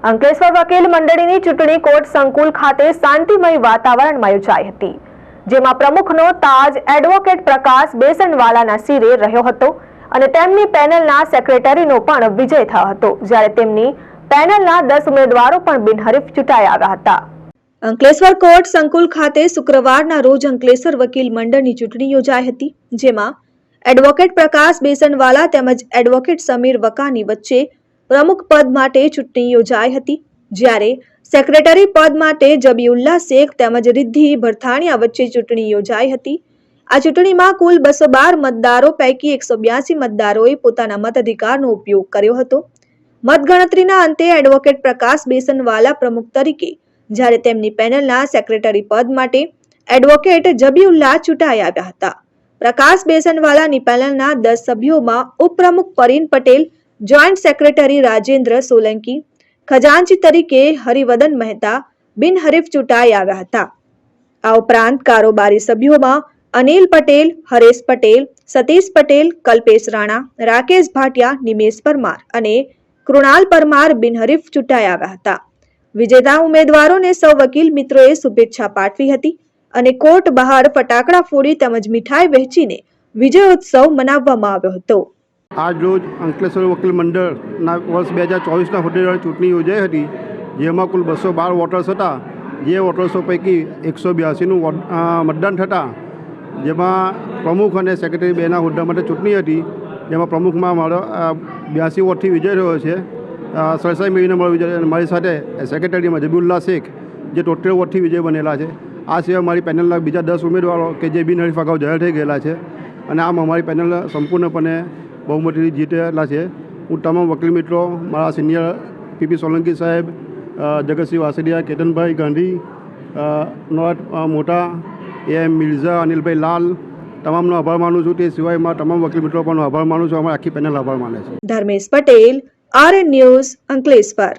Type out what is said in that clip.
અંકલેશ્વર વકીલ મંડળીની ચૂંટણી કોર્ટ સંકુલ ખાતે શાંતિમય વાતાવરણમાં યોજાઈ હતી, જેમાં પ્રમુખનો તાજ એડવોકેટ પ્રકાશ બેસનવાલાના શિરે રહ્યો હતો અને તેમની પેનલના સેક્રેટરીનો પણ વિજય થયો હતો, જ્યારે તેમની પેનલના 10 ઉમેદવારો પણ બિનહરીફ ચૂંટાઈ આવ્યા હતા। અંકલેશ્વર કોર્ટ સંકુલ ખાતે શુક્રવારના રોજ અંકલેશ્વર વકીલ મંડળની ચૂંટણી યોજાઈ હતી, જેમાં એડવોકેટ પ્રકાશ બેસનવાલા તેમજ એડવોકેટ સમીર વકાની વચ્ચે પ્રમુખ પદ માટે ચૂંટણી યોજાઈ હતી, જ્યારે સેક્રેટરી પદ માટે જબીઉલ્લા શેખ તેમજ રિદ્ધિ ભરથાણિયા વચ્ચે ચૂંટણી યોજાઈ હતી। આ ચૂંટણીમાં કુલ 212 મતદારો પૈકી 182 મતદારોએ પોતાના મતાધિકારનો ઉપયોગ કર્યો હતો। મતગણતરીના અંતે એડવોકેટ પ્રકાશ બેસનવાલા પ્રમુખ તરીકે, જ્યારે તેમની પેનલના સેક્રેટરી પદ માટે એડવોકેટ જબીઉલ્લા ચૂંટાઈ આવ્યા હતા। પ્રકાશ બેસનવાલાની પેનલના 10 સભ્યોમાં ઉપપ્રમુખ પરીન પટેલ, જોઈન્ટ સેક્રેટરી રાજેન્દ્ર સોલંકી, ખજાનચી તરીકે હરિવદન મહેતા બિનહરીફ ચૂંટાઈ આવ્યા હતા। આ ઉપરાંત કારોબારી સભ્યોમાં અનિલ પટેલ, હરેશ પટેલ, સતીશ પટેલ, કલ્પેશ રાણા, રાકેશ ભાટિયા, નિમેશ પરમાર અને કૃણાલ પરમાર બિનહરીફ ચૂંટાઈ આવ્યા હતા। વિજેતા ઉમેદવારોને સૌ વકીલ મિત્રોએ શુભેચ્છા પાઠવી હતી અને કોર્ટ બહાર ફટાકડા ફોડી તેમજ મીઠાઈ વહેંચીને વિજયોત્સવ મનાવવામાં આવ્યો હતો। આજ રોજ અંકલેશ્વર વકીલ મંડળના વર્ષ 2024ના હોદ્દેદારોની ચૂંટણી યોજાઈ હતી, જેમાં કુલ 212 વોટર્સ હતા, જે વોટર્સો પૈકી 182નું મતદાન થતાં જેમાં પ્રમુખ અને સેક્રેટરી બેના હોદ્દા માટે ચૂંટણી હતી, જેમાં પ્રમુખમાં મારો 82 વોટથી વિજય થયો છે। 67 મેળવીને મારો વિજય, અને મારી સાથે સેક્રેટરીમાં જબીઉલ્લા શેખ જે 73 વોટથી વિજય બનેલા છે। આ સિવાય મારી પેનલના બીજા 10 ઉમેદવારો કે જે બિનહરીફ અગાઉ જાહેર થઈ ગયેલા છે, અને આમ અમારી પેનલ સંપૂર્ણપણે બહુમતીથી જીતેલા છે। હું તમામ વકીલ મિત્રો, મારા સિનિયર પીપી સોલંકી સાહેબ, જગતસિંહ વાસડિયા, કેતનભાઈ ગાંધી, નોટ મોટા, એમ મિર્ઝા, અનિલભાઈ લાલ, તમામનો આભાર માનું છું। તે સિવાય મારા તમામ વકીલ મિત્રો પણ આભાર માનું છું। અમારી આખી પેનલ આભાર માને છે। Dharmesh Patel, RN news, Ankleshwar.